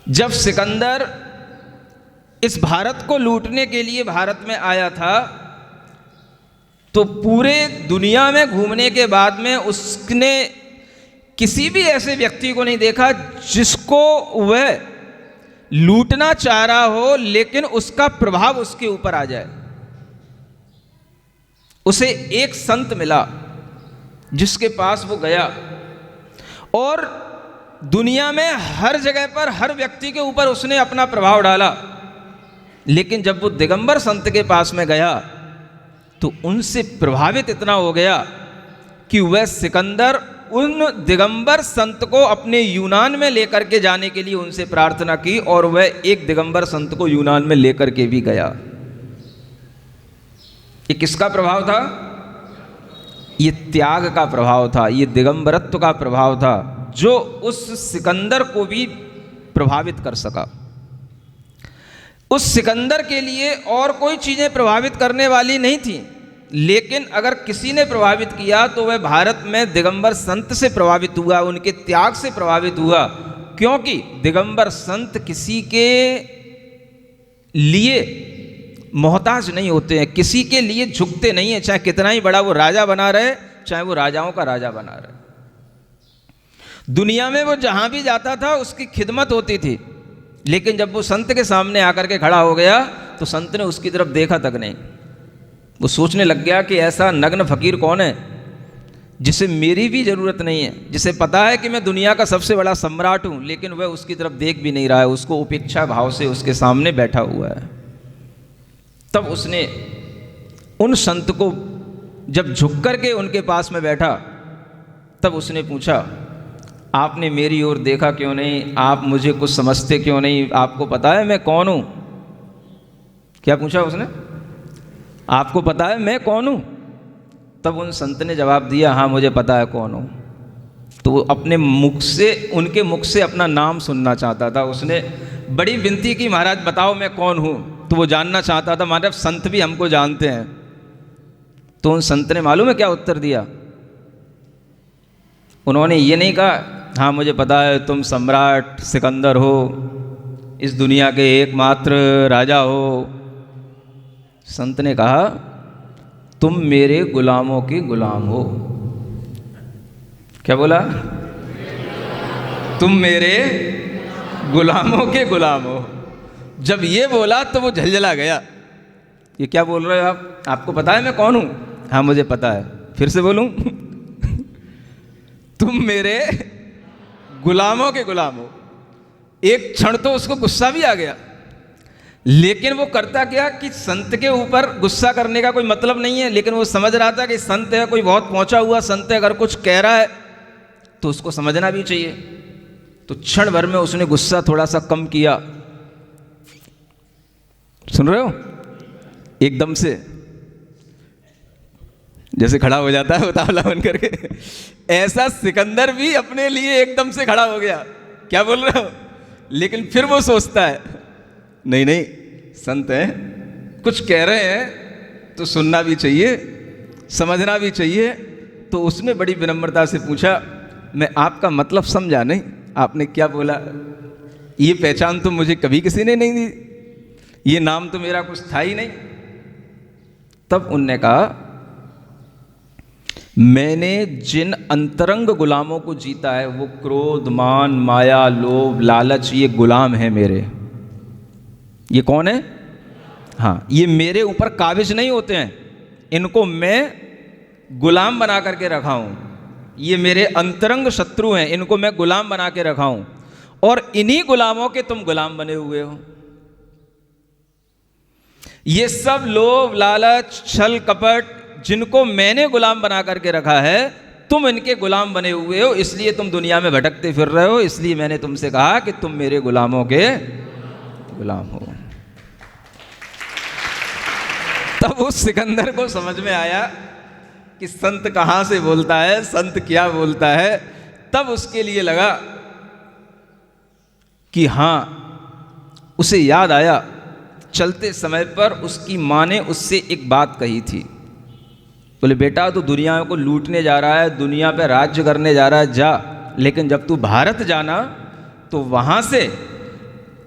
जब सिकंदर इस भारत को लूटने के लिए भारत में आया था तो पूरे दुनिया में घूमने के बाद में उसने किसी भी ऐसे व्यक्ति को नहीं देखा जिसको वह लूटना चाह रहा हो लेकिन उसका प्रभाव उसके ऊपर आ जाए। उसे एक संत मिला जिसके पास वो गया और दुनिया में हर जगह पर हर व्यक्ति के ऊपर उसने अपना प्रभाव डाला, लेकिन जब वो दिगंबर संत के पास में गया तो उनसे प्रभावित इतना हो गया कि वह सिकंदर उन दिगंबर संत को अपने यूनान में लेकर के जाने के लिए उनसे प्रार्थना की और वह एक दिगंबर संत को यूनान में लेकर के भी गया। ये किसका प्रभाव था? ये त्याग का प्रभाव था, ये दिगंबरत्व का प्रभाव था जो उस सिकंदर को भी प्रभावित कर सका। उस सिकंदर के लिए और कोई चीजें प्रभावित करने वाली नहीं थी, लेकिन अगर किसी ने प्रभावित किया तो वह भारत में दिगंबर संत से प्रभावित हुआ, उनके त्याग से प्रभावित हुआ, क्योंकि दिगंबर संत किसी के लिए मोहताज नहीं होते हैं, किसी के लिए झुकते नहीं हैं, चाहे कितना ही बड़ा वो राजा बना रहे, चाहे वो राजाओं का राजा बना रहे। दुनिया में वो जहां भी जाता था उसकी खिदमत होती थी, लेकिन जब वो संत के सामने आकर के खड़ा हो गया तो संत ने उसकी तरफ देखा तक नहीं। वो सोचने लग गया कि ऐसा नग्न फकीर कौन है जिसे मेरी भी जरूरत नहीं है, जिसे पता है कि मैं दुनिया का सबसे बड़ा सम्राट हूं, लेकिन वह उसकी तरफ देख भी नहीं रहा है, उसको उपेक्षा भाव से उसके सामने बैठा हुआ है। तब उसने उन संत को जब झुक करके उनके पास में बैठा तब उसने पूछा, आपने मेरी ओर देखा क्यों नहीं? आप मुझे कुछ समझते क्यों नहीं? आपको पता है मैं कौन हूं? क्या पूछा उसने? आपको पता है मैं कौन हूं? तब उन संत ने जवाब दिया, हाँ मुझे पता है कौन हूं। तो वो अपने मुख से, उनके मुख से अपना नाम सुनना चाहता था। उसने बड़ी विनती की, महाराज बताओ मैं कौन हूं। तो वो जानना चाहता था, महाराज संत भी हमको जानते हैं। तो उन संत ने मालूम है क्या उत्तर दिया? उन्होंने ये नहीं कहा, हाँ मुझे पता है तुम सम्राट सिकंदर हो, इस दुनिया के एकमात्र राजा हो। संत ने कहा, तुम मेरे गुलामों के गुलाम हो। क्या बोला? तुम मेरे गुलामों के गुलाम हो। जब ये बोला तो वो झलझला गया, ये क्या बोल रहे हो आप? आपको पता है मैं कौन हूं? हाँ मुझे पता है। फिर से बोलूं? तुम मेरे गुलामों के गुलाम हो। एक क्षण तो उसको गुस्सा भी आ गया, लेकिन वो करता क्या कि संत के ऊपर गुस्सा करने का कोई मतलब नहीं है, लेकिन वो समझ रहा था कि संत है, कोई बहुत पहुंचा हुआ संत है, अगर कुछ कह रहा है तो उसको समझना भी चाहिए। तो क्षण भर में उसने गुस्सा थोड़ा सा कम किया। सुन रहे हो? एकदम से जैसे खड़ा हो जाता है उतावला बन करके, ऐसा सिकंदर भी अपने लिए एकदम से खड़ा हो गया। क्या बोल रहे हो? लेकिन फिर वो सोचता है, नहीं नहीं संत हैं, कुछ कह रहे हैं तो सुनना भी चाहिए, समझना भी चाहिए। तो उसने बड़ी विनम्रता से पूछा, मैं आपका मतलब समझा नहीं, आपने क्या बोला? ये पहचान तो मुझे कभी किसी ने नहीं दी, ये नाम तो मेरा कुछ था ही नहीं। तब उनने कहा, मैंने जिन अंतरंग गुलामों को जीता है वो क्रोध, मान, माया, लोभ, लालच, ये गुलाम है मेरे। ये कौन है? हाँ, ये मेरे ऊपर काबिज नहीं होते हैं, इनको मैं गुलाम बना करके रखा हूं। ये मेरे अंतरंग शत्रु हैं, इनको मैं गुलाम बना के रखा हूं, और इन्हीं गुलामों के तुम गुलाम बने हुए हो। ये सब लोभ, लालच, छल, कपट जिनको मैंने गुलाम बना करके रखा है, तुम इनके गुलाम बने हुए हो, इसलिए तुम दुनिया में भटकते फिर रहे हो। इसलिए मैंने तुमसे कहा कि तुम मेरे गुलामों के गुलाम हो। तब उस सिकंदर को समझ में आया कि संत कहां से बोलता है, संत क्या बोलता है। तब उसके लिए लगा कि हां, उसे याद आया, चलते समय पर उसकी मां ने उससे एक बात कही थी। बोले, बेटा तू दुनिया को लूटने जा रहा है, दुनिया पे राज्य करने जा रहा है, जा, लेकिन जब तू भारत जाना तो वहां से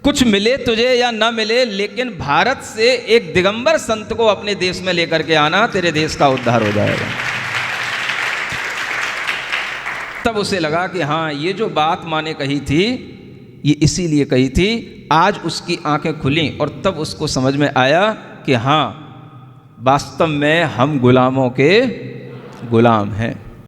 कुछ मिले तुझे या ना मिले, लेकिन भारत से एक दिगंबर संत को अपने देश में लेकर के आना, तेरे देश का उद्धार हो जाएगा। तब उसे लगा कि हाँ, ये जो बात माँ ने कही थी ये इसीलिए कही थी। आज उसकी आंखें खुली और तब उसको समझ में आया कि हाँ, वास्तव में हम गुलामों के गुलाम हैं।